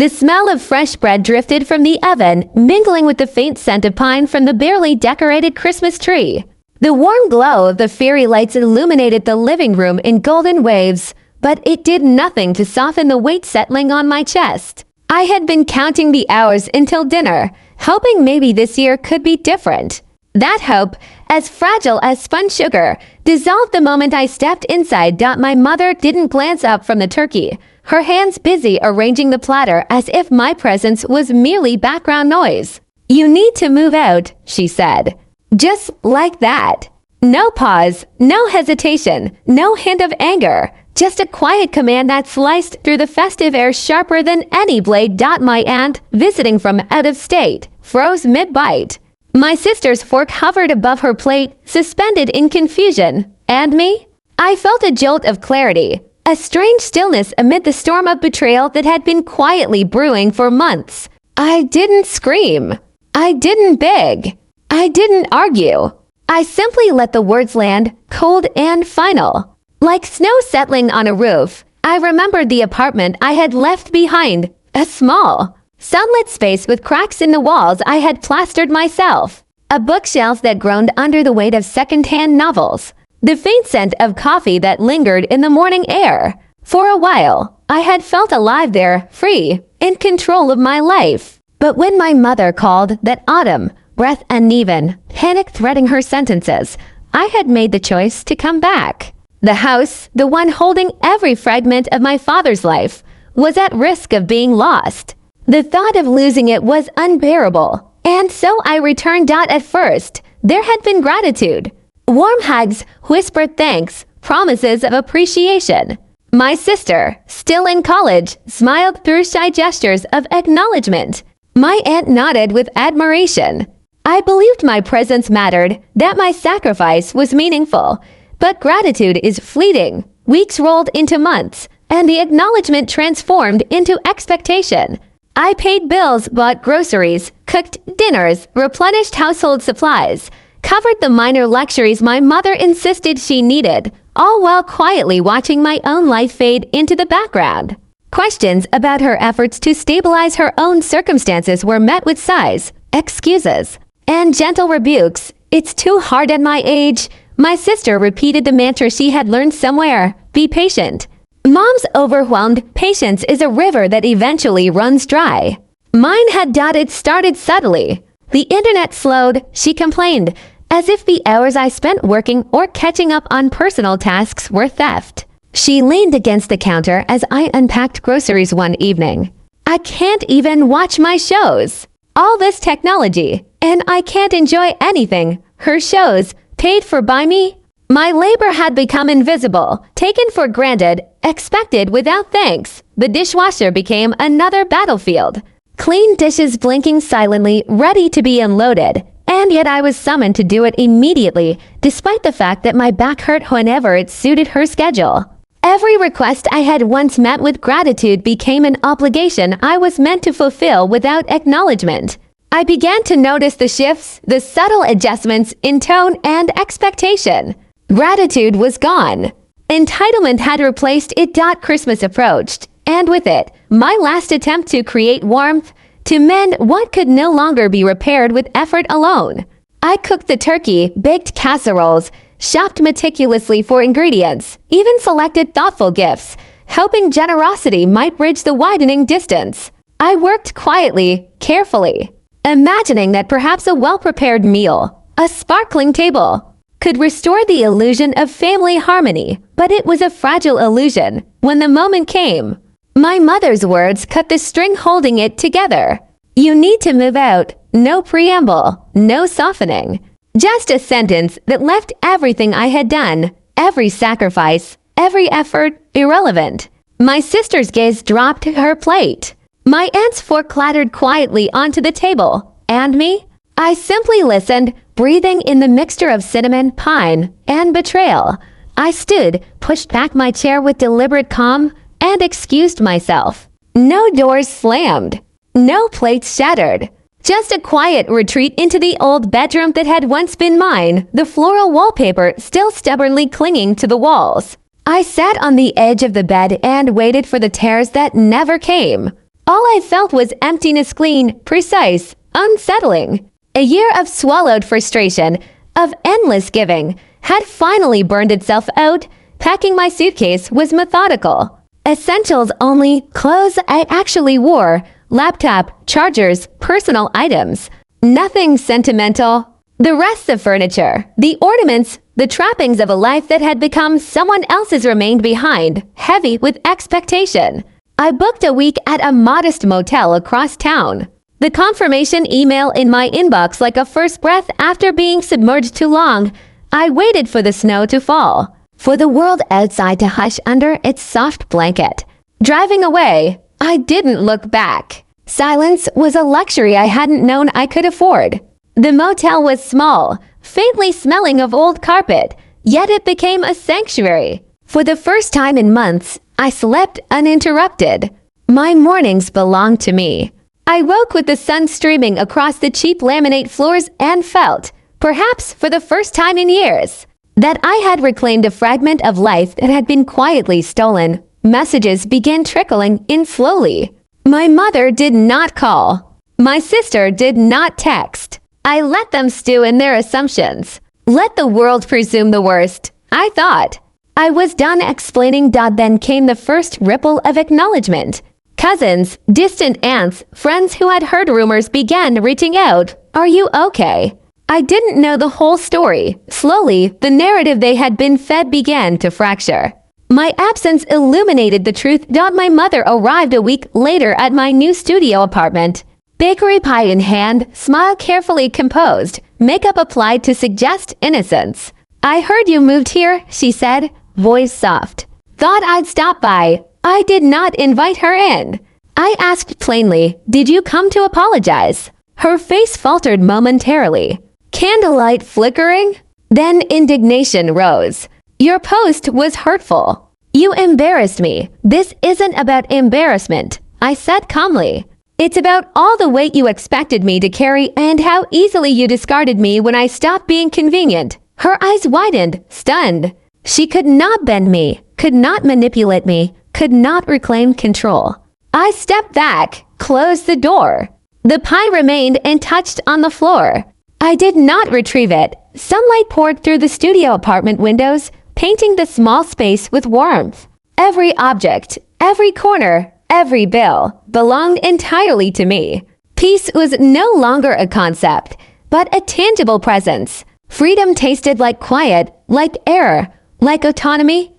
The smell of fresh bread drifted from the oven, mingling with the faint scent of pine from the barely decorated Christmas tree. The warm glow of the fairy lights illuminated the living room in golden waves, but it did nothing to soften the weight settling on my chest. I had been counting the hours until dinner, hoping maybe this year could be different. That hope, as fragile as spun sugar, dissolved the moment I stepped inside. My mother didn't glance up from the turkey, her hands busy arranging the platter as if my presence was merely background noise. "You need to move out," she said. Just like that. No pause, no hesitation, no hint of anger. Just a quiet command that sliced through the festive air sharper than any blade. My aunt, visiting from out of state, froze mid-bite. My sister's fork hovered above her plate, suspended in confusion. And me? I felt a jolt of clarity, a strange stillness amid the storm of betrayal that had been quietly brewing for months. I didn't scream. I didn't beg. I didn't argue. I simply let the words land, cold and final. Like snow settling on a roof, I remembered the apartment I had left behind, a small, sunlit space with cracks in the walls I had plastered myself, a bookshelf that groaned under the weight of second-hand novels, the faint scent of coffee that lingered in the morning air. For a while, I had felt alive there, free, in control of my life. But when my mother called that autumn, breath uneven, panic threading her sentences, I had made the choice to come back. The house, the one holding every fragment of my father's life, was at risk of being lost. The thought of losing it was unbearable, and so I returned. At first, there had been gratitude. Warm hugs, whispered thanks, promises of appreciation. My sister, still in college, smiled through shy gestures of acknowledgement. My aunt nodded with admiration. I believed my presence mattered, that my sacrifice was meaningful. But gratitude is fleeting. Weeks rolled into months, and the acknowledgement transformed into expectation. I paid bills, bought groceries, cooked dinners, replenished household supplies, covered the minor luxuries my mother insisted she needed, all while quietly watching my own life fade into the background. Questions about her efforts to stabilize her own circumstances were met with sighs, excuses, and gentle rebukes. "It's too hard at my age." My sister repeated the mantra she had learned somewhere, "Be patient." Mom's overwhelmed patience is a river that eventually runs dry. Mine had started subtly. The internet slowed, she complained, as if the hours I spent working or catching up on personal tasks were theft. She leaned against the counter as I unpacked groceries one evening. "I can't even watch my shows. All this technology, and I can't enjoy anything. Her shows, paid for by me." My labor had become invisible, taken for granted, expected without thanks. The dishwasher became another battlefield. Clean dishes blinking silently, ready to be unloaded. And yet I was summoned to do it immediately, despite the fact that my back hurt whenever it suited her schedule. Every request I had once met with gratitude became an obligation I was meant to fulfill without acknowledgement. I began to notice the shifts, the subtle adjustments in tone and expectation. Gratitude was gone. Entitlement had replaced it. Christmas approached, and with it, my last attempt to create warmth, to mend what could no longer be repaired with effort alone. I cooked the turkey, baked casseroles, shopped meticulously for ingredients, even selected thoughtful gifts, hoping generosity might bridge the widening distance. I worked quietly, carefully, imagining that perhaps a well-prepared meal, a sparkling table, could restore the illusion of family harmony. But it was a fragile illusion. When the moment came, my mother's words cut the string holding it together. "You need to move out." No preamble, no softening. Just a sentence that left everything I had done, every sacrifice, every effort, irrelevant. My sister's gaze dropped to her plate. My aunt's fork clattered quietly onto the table. And me? I simply listened, breathing in the mixture of cinnamon, pine, and betrayal. I stood, pushed back my chair with deliberate calm, and excused myself. No doors slammed. No plates shattered. Just a quiet retreat into the old bedroom that had once been mine, the floral wallpaper still stubbornly clinging to the walls. I sat on the edge of the bed and waited for the tears that never came. All I felt was emptiness, clean, precise, unsettling. A year of swallowed frustration, of endless giving, had finally burned itself out. Packing my suitcase was methodical. Essentials only, clothes I actually wore, laptop, chargers, personal items. Nothing sentimental. The rest of furniture, the ornaments, the trappings of a life that had become someone else's remained behind, heavy with expectation. I booked a week at a modest motel across town. The confirmation email in my inbox like a first breath after being submerged too long. I waited for the snow to fall, for the world outside to hush under its soft blanket. Driving away, I didn't look back. Silence was a luxury I hadn't known I could afford. The motel was small, faintly smelling of old carpet, yet it became a sanctuary. For the first time in months, I slept uninterrupted. My mornings belonged to me. I woke with the sun streaming across the cheap laminate floors and felt, perhaps for the first time in years, that I had reclaimed a fragment of life that had been quietly stolen. Messages began trickling in slowly. My mother did not call. My sister did not text. I let them stew in their assumptions. Let the world presume the worst, I thought. I was done explaining. Then came the first ripple of acknowledgement. Cousins, distant aunts, friends who had heard rumors began reaching out. Are you okay? I didn't know the whole story. Slowly, the narrative they had been fed began to fracture. My absence illuminated the truth. My mother arrived a week later at my new studio apartment. Bakery pie in hand, smile carefully composed, makeup applied to suggest innocence. I heard you moved here, she said, voice soft. Thought I'd stop by. I did not invite her in. I asked plainly, did you come to apologize? Her face faltered momentarily. Candlelight flickering? Then indignation rose. Your post was hurtful. You embarrassed me. This isn't about embarrassment, I said calmly. It's about all the weight you expected me to carry and how easily you discarded me when I stopped being convenient. Her eyes widened, stunned. She could not bend me, could not manipulate me, could not reclaim control. I stepped back, closed the door. The pie remained and touched on the floor. I did not retrieve it. Sunlight poured through the studio apartment windows, painting the small space with warmth. Every object, every corner, every bill belonged entirely to me. Peace was no longer a concept, but a tangible presence. Freedom tasted like quiet, like air, like autonomy.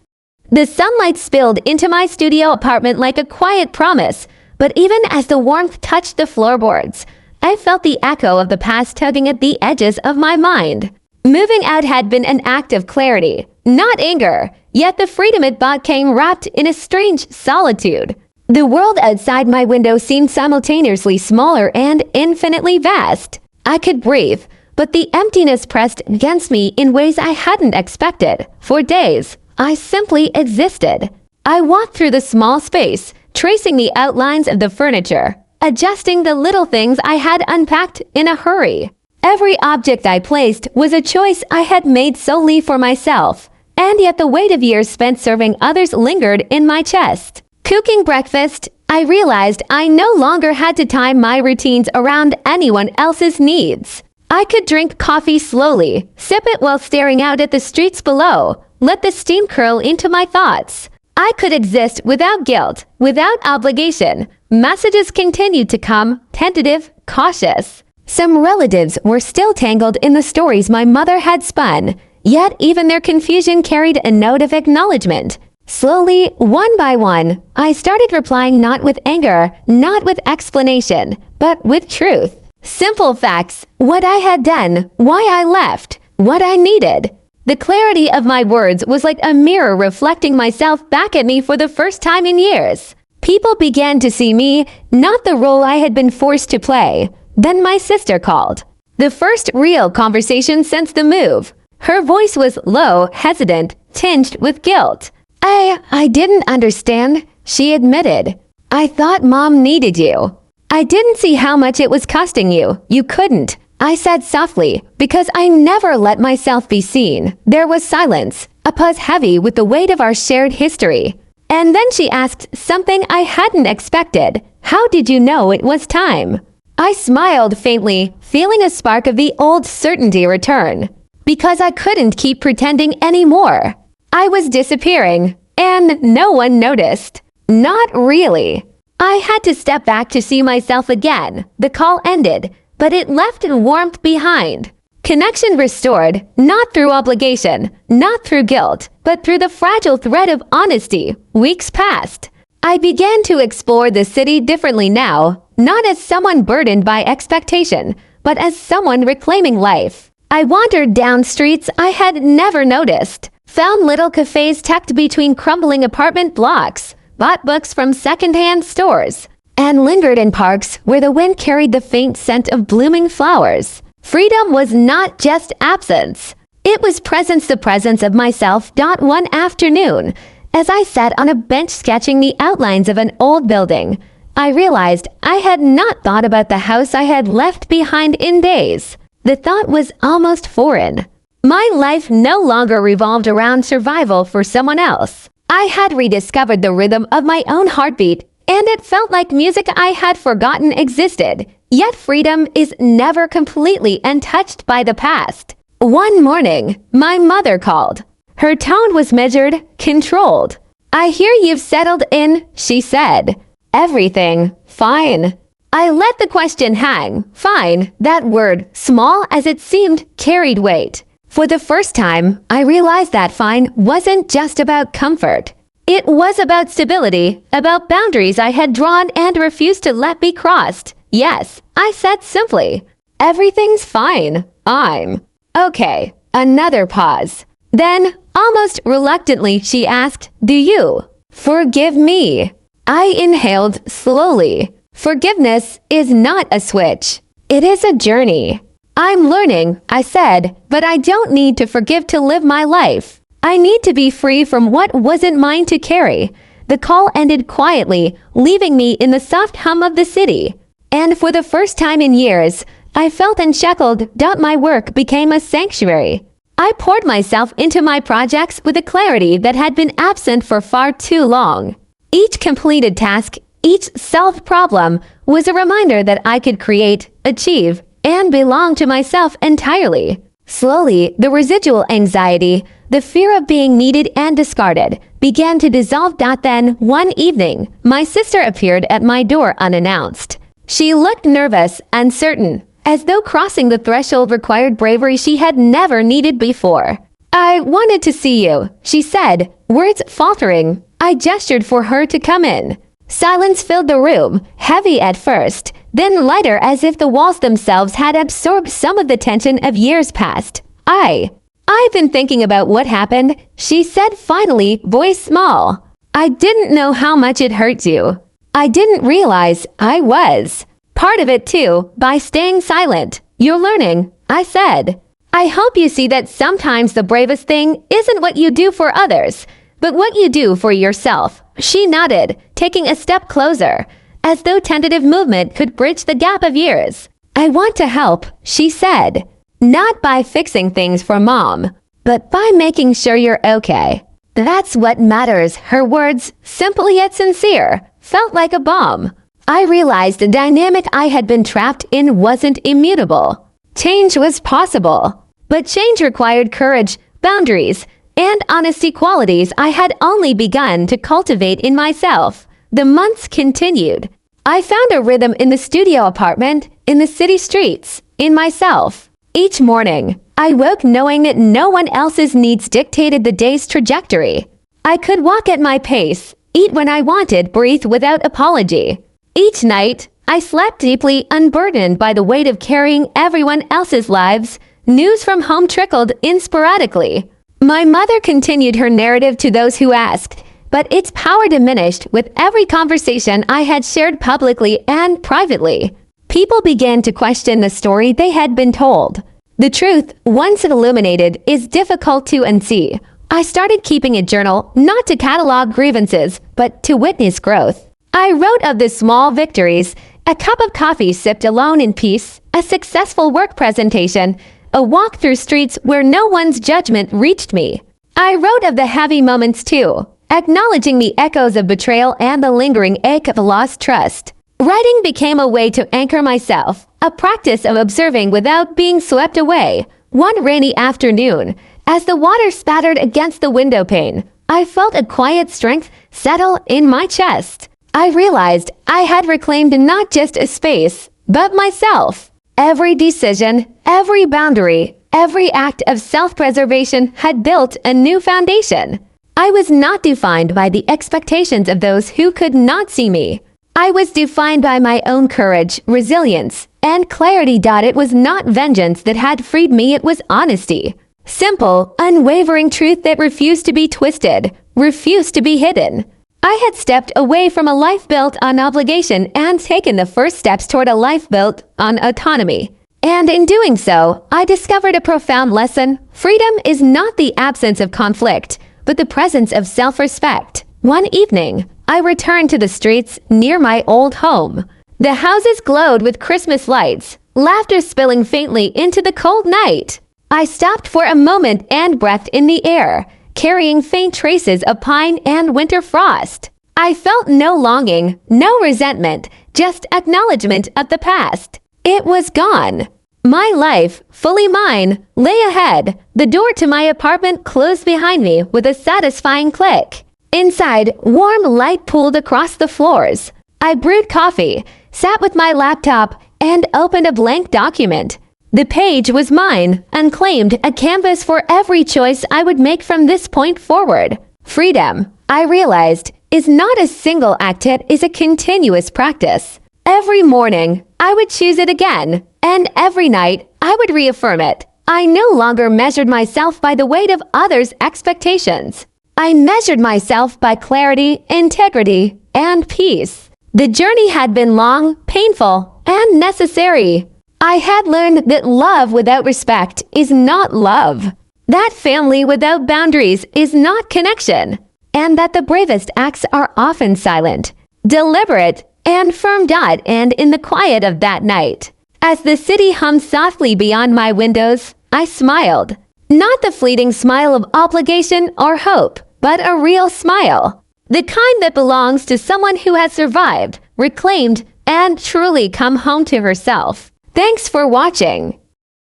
The sunlight spilled into my studio apartment like a quiet promise, but even as the warmth touched the floorboards, I felt the echo of the past tugging at the edges of my mind. Moving out had been an act of clarity, not anger, yet the freedom it brought came wrapped in a strange solitude. The world outside my window seemed simultaneously smaller and infinitely vast. I could breathe, but the emptiness pressed against me in ways I hadn't expected. For days, I simply existed. I walked through the small space, tracing the outlines of the furniture, adjusting the little things I had unpacked in a hurry. Every object I placed was a choice I had made solely for myself, and yet the weight of years spent serving others lingered in my chest. Cooking breakfast, I realized I no longer had to time my routines around anyone else's needs. I could drink coffee slowly, sip it while staring out at the streets below, let the steam curl into my thoughts. I could exist without guilt, without obligation. Messages continued to come, tentative, cautious. Some relatives were still tangled in the stories my mother had spun, yet even their confusion carried a note of acknowledgement. Slowly, one by one, I started replying not with anger, not with explanation, but with truth. Simple facts, what I had done, why I left, what I needed. The clarity of my words was like a mirror reflecting myself back at me for the first time in years. People began to see me, not the role I had been forced to play. Then my sister called. The first real conversation since the move. Her voice was low, hesitant, tinged with guilt. I didn't understand, she admitted. I thought Mom needed you. I didn't see how much it was costing you. You couldn't. I said softly, because I never let myself be seen. There was silence, a pause heavy with the weight of our shared history. And then she asked something I hadn't expected. How did you know it was time? I smiled faintly, feeling a spark of the old certainty return. Because I couldn't keep pretending anymore. I was disappearing, and no one noticed. Not really. I had to step back to see myself again. The call ended, but it left warmth behind. Connection restored, not through obligation, not through guilt, but through the fragile thread of honesty. Weeks passed. I began to explore the city differently now, not as someone burdened by expectation, but as someone reclaiming life. I wandered down streets I had never noticed, found little cafes tucked between crumbling apartment blocks, bought books from secondhand stores, and lingered in parks where the wind carried the faint scent of blooming flowers. Freedom was not just absence. It was presence, the presence of myself. One afternoon, as I sat on a bench sketching the outlines of an old building, I realized I had not thought about the house I had left behind in days. The thought was almost foreign. My life no longer revolved around survival for someone else. I had rediscovered the rhythm of my own heartbeat, and it felt like music I had forgotten existed. Yet freedom is never completely untouched by the past. One morning, my mother called. Her tone was measured, controlled. "I hear you've settled in," she said. "Everything fine." I let the question hang. Fine, that word, small as it seemed, carried weight. For the first time, I realized that fine wasn't just about comfort. It was about stability, about boundaries I had drawn and refused to let be crossed. Yes, I said simply, "Everything's fine. I'm okay." Another pause. Then, almost reluctantly, she asked, "Do you forgive me?" I inhaled slowly. Forgiveness is not a switch. It is a journey. "I'm learning," I said, "but I don't need to forgive to live my life. I need to be free from what wasn't mine to carry." The call ended quietly, leaving me in the soft hum of the city. And for the first time in years, I felt unshackled. My work became a sanctuary. I poured myself into my projects with a clarity that had been absent for far too long. Each completed task, each solved problem, was a reminder that I could create, achieve, and belong to myself entirely. Slowly, the residual anxiety, the fear of being needed and discarded, began to dissolve. Then, one evening, my sister appeared at my door unannounced. She looked nervous, uncertain, as though crossing the threshold required bravery she had never needed before. "I wanted to see you," she said, words faltering. I gestured for her to come in. Silence filled the room, heavy at first, then lighter as if the walls themselves had absorbed some of the tension of years past. I've been thinking about what happened," she said finally, voice small. "I didn't know how much it hurt you. I didn't realize I was part of it too, by staying silent. You're learning," I said. "I hope you see that sometimes the bravest thing isn't what you do for others, but what you do for yourself." She nodded, taking a step closer, as though tentative movement could bridge the gap of years. "I want to help," she said. "Not by fixing things for Mom, but by making sure you're okay. That's what matters." Her words, simple yet sincere, felt like a balm. I realized the dynamic I had been trapped in wasn't immutable. Change was possible, but change required courage, boundaries, and honesty, qualities I had only begun to cultivate in myself. The months continued. I found a rhythm in the studio apartment, in the city streets, in myself. Each morning, I woke knowing that no one else's needs dictated the day's trajectory. I could walk at my pace, eat when I wanted, breathe without apology. Each night, I slept deeply, unburdened by the weight of carrying everyone else's lives. News from home trickled in sporadically. My mother continued her narrative to those who asked, but its power diminished with every conversation I had shared publicly and privately. People began to question the story they had been told. The truth, once illuminated, is difficult to unsee. I started keeping a journal, not to catalog grievances, but to witness growth. I wrote of the small victories, a cup of coffee sipped alone in peace, a successful work presentation, a walk through streets where no one's judgment reached me. I wrote of the heavy moments too, acknowledging the echoes of betrayal and the lingering ache of lost trust. Writing became a way to anchor myself, a practice of observing without being swept away. One rainy afternoon, as the water spattered against the window pane, I felt a quiet strength settle in my chest. I realized I had reclaimed not just a space, but myself. Every decision, every boundary, every act of self-preservation had built a new foundation. I was not defined by the expectations of those who could not see me. I was defined by my own courage, resilience, and clarity. It was not vengeance that had freed me, it was honesty. Simple, unwavering truth that refused to be twisted, refused to be hidden. I had stepped away from a life built on obligation and taken the first steps toward a life built on autonomy. And in doing so, I discovered a profound lesson. Freedom is not the absence of conflict, but the presence of self-respect. One evening, I returned to the streets near my old home. The houses glowed with Christmas lights, laughter spilling faintly into the cold night. I stopped for a moment and breathed in the air, carrying faint traces of pine and winter frost. I felt no longing, no resentment, just acknowledgement of the past. It was gone. My life, fully mine, lay ahead. The door to my apartment closed behind me with a satisfying click. Inside, warm light pooled across the floors. I brewed coffee, sat with my laptop, and opened a blank document. The page was mine, unclaimed, a canvas for every choice I would make from this point forward. Freedom, I realized, is not a single act, it is a continuous practice. Every morning, I would choose it again, and every night, I would reaffirm it. I no longer measured myself by the weight of others' expectations. I measured myself by clarity, integrity, and peace. The journey had been long, painful, and necessary. I had learned that love without respect is not love, that family without boundaries is not connection, and that the bravest acts are often silent, deliberate, and firm. And in the quiet of that night, as the city hummed softly beyond my windows, I smiled. Not the fleeting smile of obligation or hope, but a real smile. The kind that belongs to someone who has survived, reclaimed, and truly come home to herself. Thanks for watching.